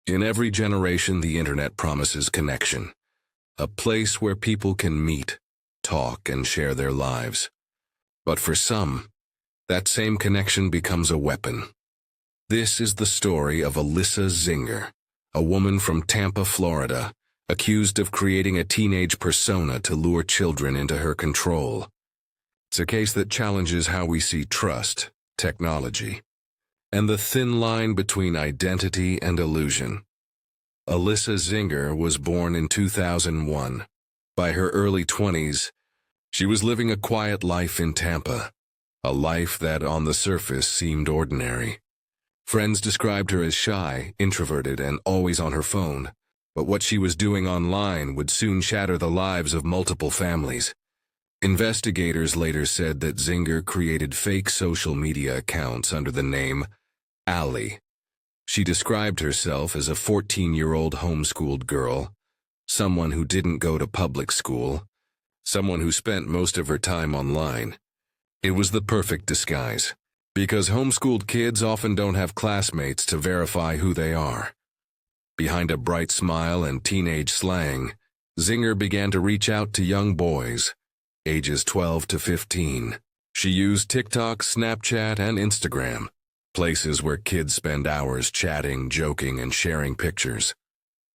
In every generation, the internet promises connection, a place where people can meet, talk, and share their lives. But for some, that same connection becomes a weapon. This is the story of Alyssa Zinger, a woman from Tampa, Florida, accused of creating a teenage persona to lure children into her control. It's a case that challenges how we see trust, technology, and the thin line between identity and illusion. Alyssa Zinger was born in 2001. By her early 20s, she was living a quiet life in Tampa, a life that on the surface seemed ordinary. Friends described her as shy, introverted, and always on her phone, but what she was doing online would soon shatter the lives of multiple families. Investigators later said that Zinger created fake social media accounts under the name Ally. She described herself as a 14-year-old homeschooled girl, someone who didn't go to public school, someone who spent most of her time online. It was the perfect disguise, because homeschooled kids often don't have classmates to verify who they are. Behind a bright smile and teenage slang, Zinger began to reach out to young boys, ages 12 to 15. She used TikTok, Snapchat, and Instagram, places where kids spend hours chatting, joking, and sharing pictures.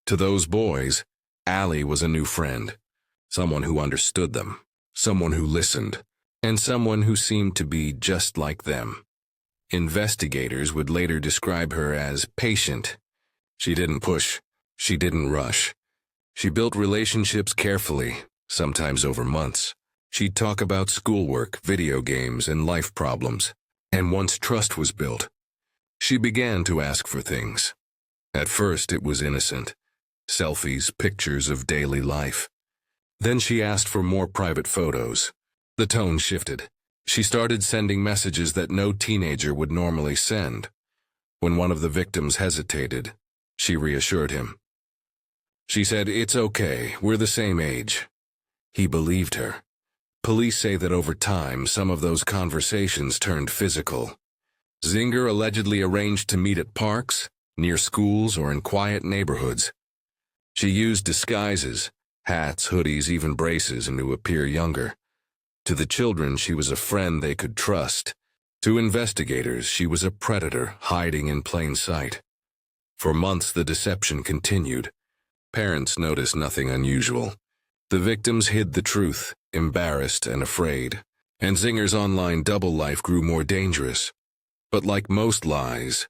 To those boys, Ally was a new friend, someone who understood them, someone who listened, and someone who seemed to be just like them. Investigators would later describe her as patient. She didn't push, she didn't rush. She built relationships carefully, sometimes over months. She'd talk about schoolwork, video games, and life problems. And once trust was built, she began to ask for things. At first, it was innocent. Selfies, pictures of daily life. Then she asked for more private photos. The tone shifted. She started sending messages that no teenager would normally send. When one of the victims hesitated, she reassured him. She said, "It's okay, we're the same age." He believed her. Police say that over time, some of those conversations turned physical. Zinger allegedly arranged to meet at parks, near schools, or in quiet neighborhoods. She used disguises, hats, hoodies, even braces, and to appear younger. To the children, she was a friend they could trust. To investigators, she was a predator hiding in plain sight. For months, the deception continued. Parents noticed nothing unusual. The victims hid the truth, embarrassed and afraid, and Zinger's online double life grew more dangerous. But like most lies,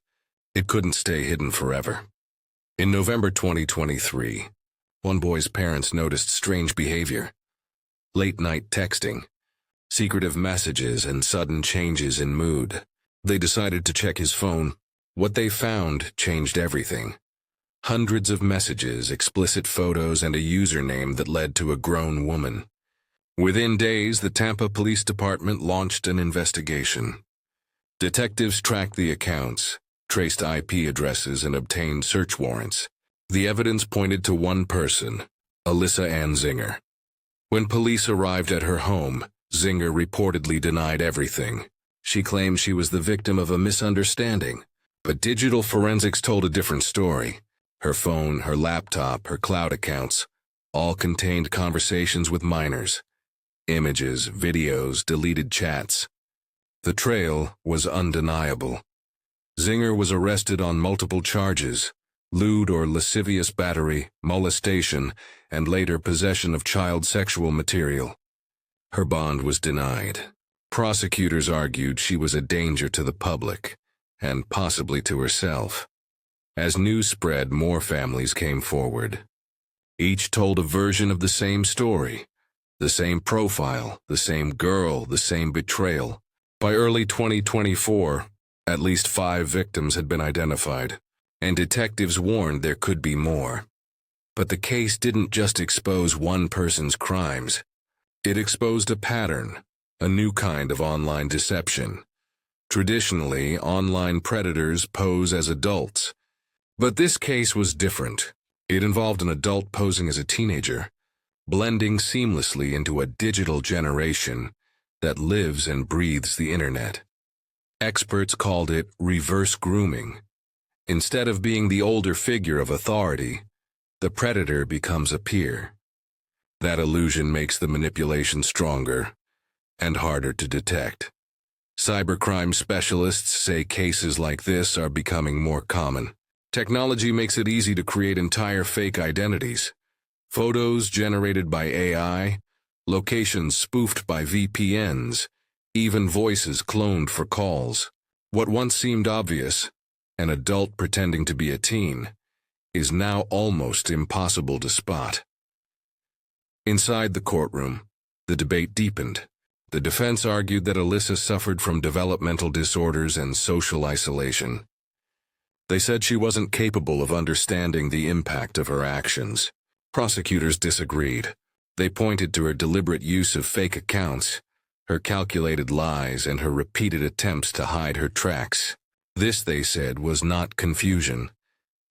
it couldn't stay hidden forever. In November 2023, one boy's parents noticed strange behavior. Late-night texting, secretive messages, and sudden changes in mood. They decided to check his phone. What they found changed everything. Hundreds of messages, explicit photos, and a username that led to a grown woman. Within days, the Tampa Police Department launched an investigation. Detectives tracked the accounts, traced IP addresses, and obtained search warrants. The evidence pointed to one person, Alyssa Zinger. When police arrived at her home, Zinger reportedly denied everything. She claimed she was the victim of a misunderstanding, but digital forensics told a different story. Her phone, her laptop, her cloud accounts, all contained conversations with minors. Images, videos, deleted chats. The trail was undeniable. Zinger was arrested on multiple charges: lewd or lascivious battery, molestation, and later possession of child sexual material. Her bond was denied. Prosecutors argued she was a danger to the public, and possibly to herself. As news spread, more families came forward. Each told a version of the same story, the same profile, the same girl, the same betrayal. By early 2024, at least 5 victims had been identified, and detectives warned there could be more. But the case didn't just expose one person's crimes. It exposed a pattern, a new kind of online deception. Traditionally, online predators pose as adults. But this case was different. It involved an adult posing as a teenager, blending seamlessly into a digital generation that lives and breathes the internet. Experts called it reverse grooming, Instead of being the older figure of authority, the predator becomes a peer. That illusion makes the manipulation stronger and harder to detect. Cybercrime specialists say cases like this are becoming more common. Technology makes it easy to create entire fake identities. Photos generated by AI, locations spoofed by VPNs, even voices cloned for calls. What once seemed obvious, an adult pretending to be a teen, is now almost impossible to spot. Inside the courtroom, the debate deepened. The defense argued that Alyssa suffered from developmental disorders and social isolation. They said she wasn't capable of understanding the impact of her actions. Prosecutors disagreed. They pointed to her deliberate use of fake accounts, her calculated lies, and her repeated attempts to hide her tracks. This, they said, was not confusion.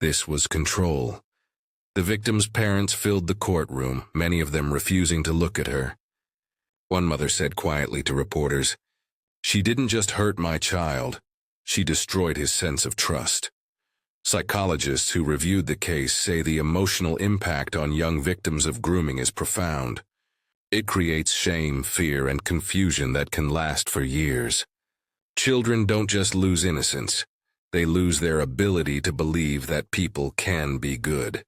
This was control. The victim's parents filled the courtroom, many of them refusing to look at her. One mother said quietly to reporters, "She didn't just hurt my child, she destroyed his sense of trust." Psychologists who reviewed the case say the emotional impact on young victims of grooming is profound. It creates shame, fear, and confusion that can last for years. Children don't just lose innocence, they lose their ability to believe that people can be good.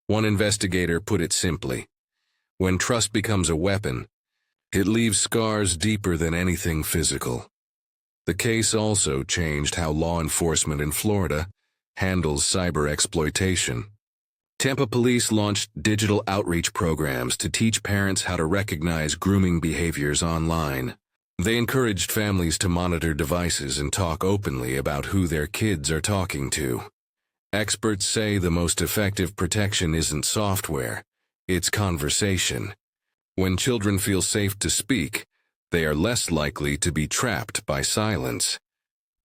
One investigator put it simply, when trust becomes a weapon, it leaves scars deeper than anything physical. The case also changed how law enforcement in Florida handles cyber exploitation. Tampa police launched digital outreach programs to teach parents how to recognize grooming behaviors online. They encouraged families to monitor devices and talk openly about who their kids are talking to. Experts say the most effective protection isn't software, it's conversation. When children feel safe to speak, they are less likely to be trapped by silence.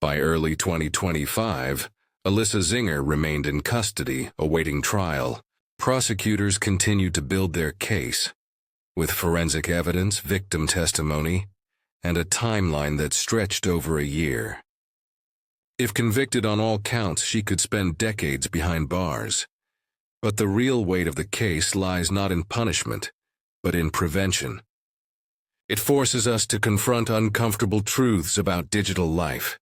By early 2025, Alyssa Zinger remained in custody, awaiting trial. Prosecutors continued to build their case, with forensic evidence, victim testimony, and a timeline that stretched over a year. If convicted on all counts, she could spend decades behind bars. But the real weight of the case lies not in punishment, but in prevention. It forces us to confront uncomfortable truths about digital life.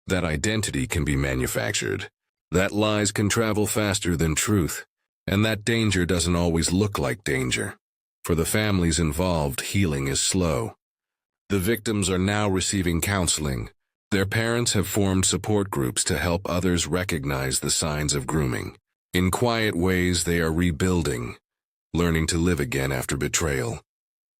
That identity can be manufactured, that lies can travel faster than truth, and that danger doesn't always look like danger. For the families involved, healing is slow. The victims are now receiving counseling. Their parents have formed support groups to help others recognize the signs of grooming. In quiet ways, they are rebuilding, learning to live again after betrayal.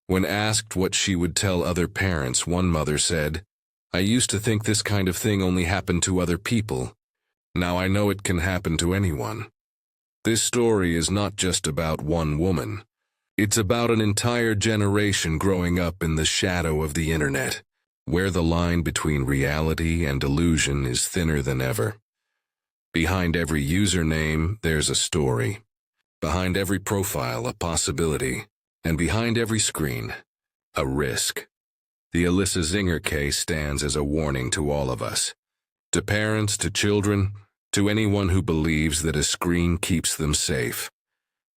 When asked what she would tell other parents, one mother said, "I used to think this kind of thing only happened to other people. Now I know it can happen to anyone." This story is not just about one woman. It's about an entire generation growing up in the shadow of the internet, where the line between reality and illusion is thinner than ever. Behind every username, there's a story. Behind every profile, a possibility. And behind every screen, a risk. The Alyssa Zinger case stands as a warning to all of us. To parents, to children, to anyone who believes that a screen keeps them safe.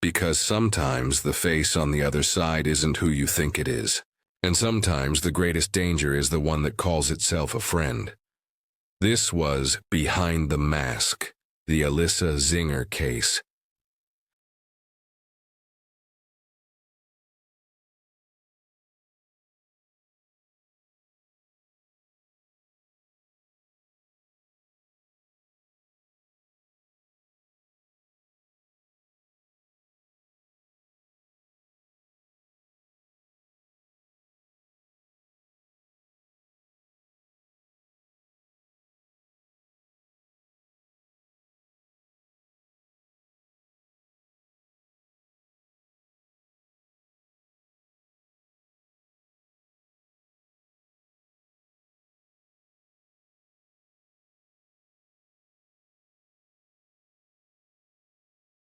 Because sometimes the face on the other side isn't who you think it is. And sometimes the greatest danger is the one that calls itself a friend. This was Behind the Mask, the Alyssa Zinger case.